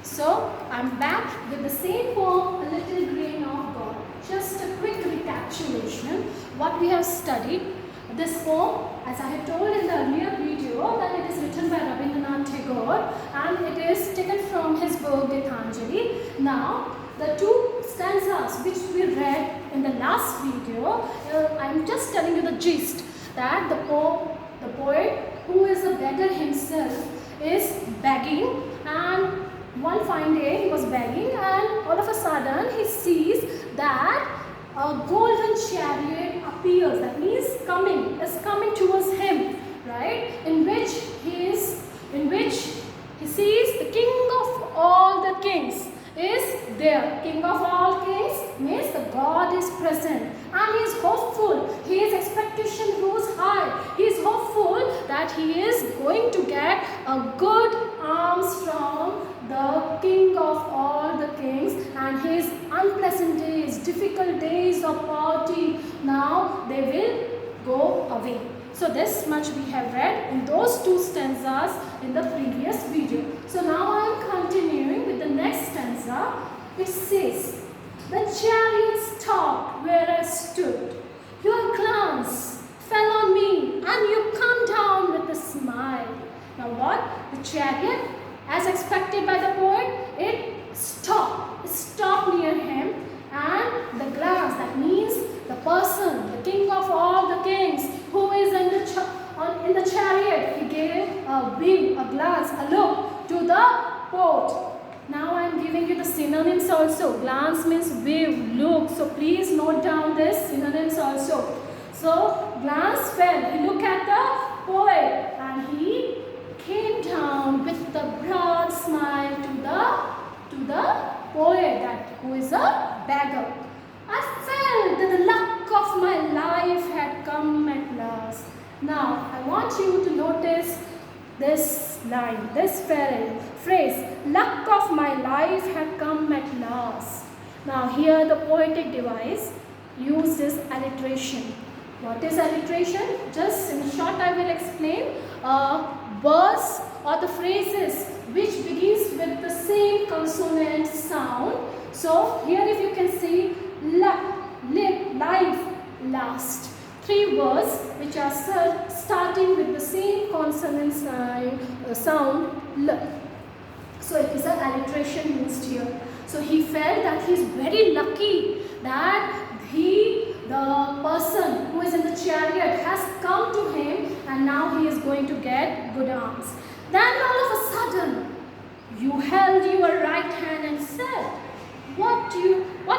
So I'm back with the same poem, A Little Grain of God. Just a quick recapitulation what we have studied. This poem, as I had told in the earlier video, that it is written by Rabindranath Tagore and it is taken from his book Gitanjali. Now, the two stanzas which we read in the last video, I'm just telling you the gist that the poet who is a beggar himself is begging, and one fine day he was begging and all of a sudden he sees that a golden chariot appears, that means is coming towards him, right, in which he sees the king of all the kings is there. King of all kings means the God is present and he is hopeful. His expectation grows high. He is hopeful that he is going to get a good alms from the king of all the kings, and his unpleasant days, difficult days of poverty, now they will go away. So this much we have read in those two stanzas in the previous video. So now I am continuing with the next stanza. It says, the chariot stopped where I stood. Your glance fell on me and you come down with a smile. Now what? The chariot, as expected by the poet, it stopped near him, and the glance, that means the person, the king of all the kings who is in the chariot, he gave a beam, a glance, a look to the poet. Now I am giving you the synonyms also. Glance means view, look. So please note down this synonyms also. So glance fell. He looked at the poet and he came down with a broad smile to the poet, that who is a beggar. I felt that the luck of my life had come at last. Now I want you to notice this line, this phrase, luck of my life had come at last. Now here the poetic device uses alliteration. What is alliteration? Just in short I will explain. Words or the phrases which begins with the same consonant sound. So here if you can see luck, live, life, last. Three words which are starting with the same consonant sound l. So it is an alliteration used here. So he felt that he is very lucky that the person who is in the chariot has come to him and now he is going to get good alms. Then all of a sudden you held your right hand and said, what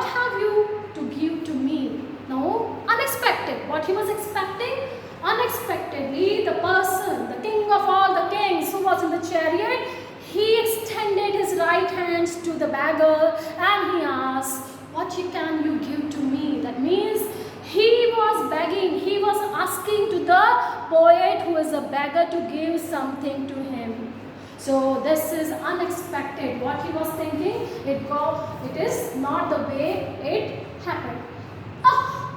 have you to give to me? No, unexpected. What he was expecting? Unexpectedly, the person, the king of all the kings who was in the chariot, he extended his right hand to the beggar and he asked, what can you give to me? That means he was begging, he was asking to the poet who is a beggar to give something to him. So this is unexpected. What he was thinking, it is not the way it happened. Oh,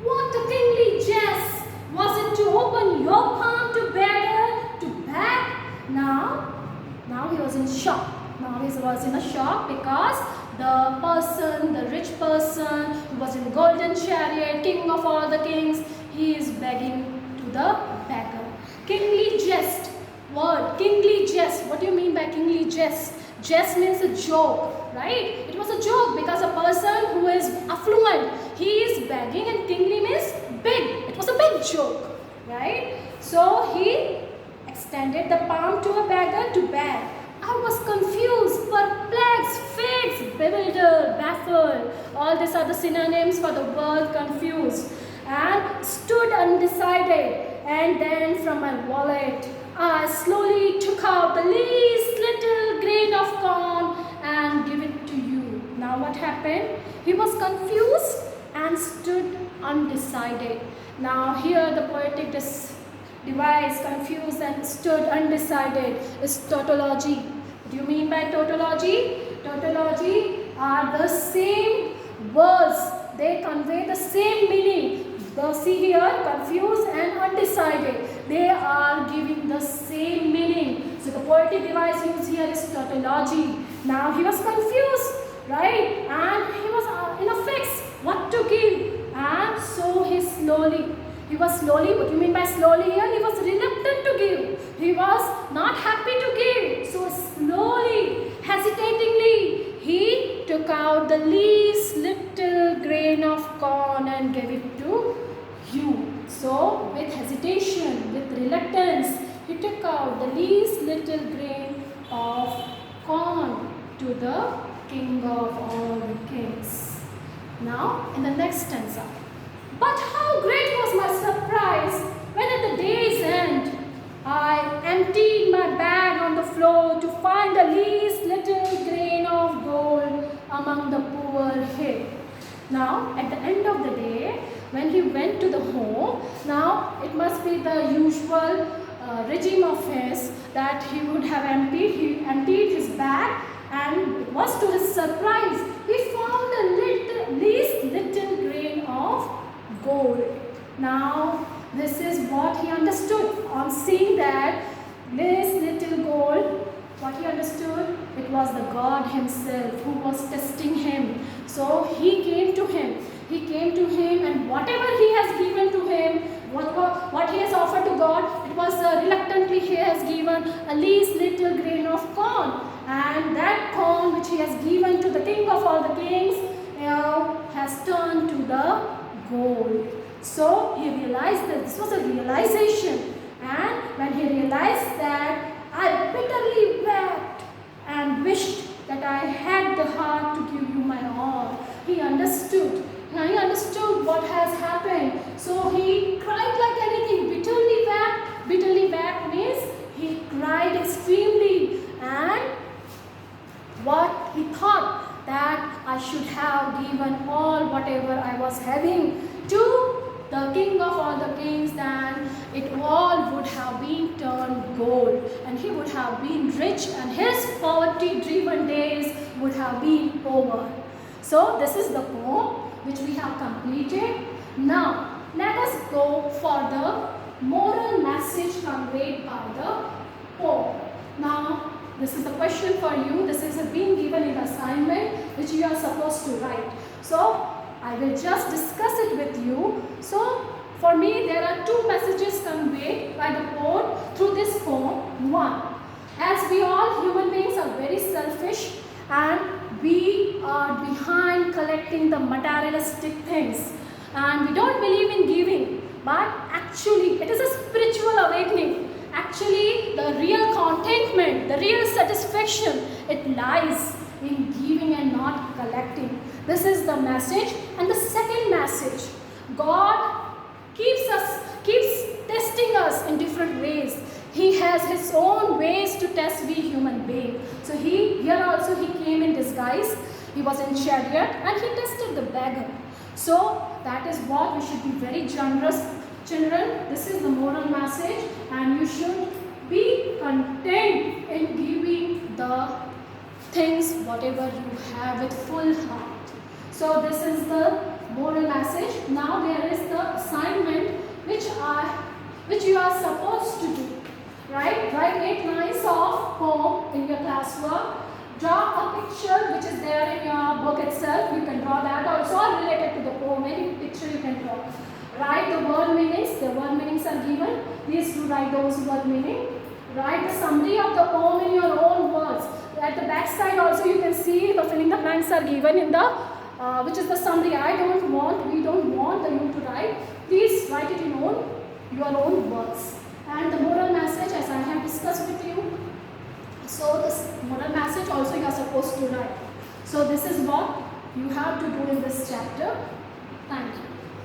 what a kingly jest! Was it to open your palm to beggar, to beg? Now he was in shock. Now he was in a shock because the person, the rich person who was in golden chariot, king of all the kings, he is begging to the beggar. Kingly jest. Word, kingly jest. What do you mean by kingly jest? Jest means a joke, right? It was a joke because a person who is affluent, he is begging, and kingly means big. It was a big joke, right? So he extended the palm to a beggar to beg. I was confused, perplexed, fixed, bewildered, baffled. All these are the synonyms for the word confused. And stood undecided. And then from my wallet, I slowly took out the least little grain of corn and give it to you. Now what happened? He was confused and stood undecided. Now here the poetic device, confused and stood undecided, is tautology. What do you mean by tautology? Tautology are the same words. They convey the same meaning. See here, confused and undecided. They are giving the same meaning. So the poetic device used here is tautology. Now he was confused, right? And he was in a fix what to give. And so he was slowly, what do you mean by slowly here? He was reluctant to give. He was not happy to give. So slowly, hesitatingly, he took out the least little grain of corn and gave it to you. So with hesitation, with reluctance, he took out the least little grain of corn to the King of all the kings. Now in the next stanza. But how great was my surprise when at the day's end I emptied my bag on the floor to find the least little grain of gold among the poor hid. Now at the end of the day, when he went to the home, now it must be the usual regime of his that he would have emptied. He emptied his bag, and it was to his surprise, he found the least little grain of gold. Now this is what he understood on seeing that this little gold. What he understood, it was the God himself who was testing him. So he came to him. He came to him, and whatever he has given to him, what he has offered to God, it was reluctantly he has given a least little grain of corn. And that corn which he has given to the King of all the kings now has turned to the gold. So he realized that this was a realization. And when he realized that, I bitterly wept and wished that I had the heart to give you my all. He understood. Now he understood what has happened. So he cried like anything. Bitterly wept. Bitterly wept means he cried extremely. And what he thought that I should have given all whatever I was having to the King of all the kings, then it all would have been turned gold, and he would have been rich, and his poverty-driven days would have been over. So this is the poem which we have completed. Now let us go for the moral message conveyed by the poem. Now this is the question for you. This is being given in the assignment which you are supposed to write. So I will just discuss it with you. So for me there are two messages conveyed by the poet through this poem. One, as we all human beings are very selfish and we are behind collecting the materialistic things and we don't believe in giving, but actually it is a spiritual awakening. Actually the real contentment, the real satisfaction, it lies in giving and not collecting. This is the message. And the second message, God keeps testing us in different ways. He has his own ways to test we human beings. So here also he came in disguise. He was in chariot and he tested the beggar. So that is what we should be very generous. Children, this is the moral message, and you should be content in giving the things whatever you have with full heart. So this is the moral message. Now there is the assignment which you are supposed to do. Right? Write 8 lines of poem in your classwork. Draw a picture which is there in your book itself. You can draw that also, or related to the poem. Any picture you can draw. Write the word meanings. The word meanings are given. Please do write those word meanings. Write the summary of the poem in your own words. At the back side also you can see the filling the blanks are given in the which is the summary. We don't want you to write. Please write it in your own words. And the moral message, as I have discussed with you, so this moral message also you are supposed to write. So this is what you have to do in this chapter. Thank you.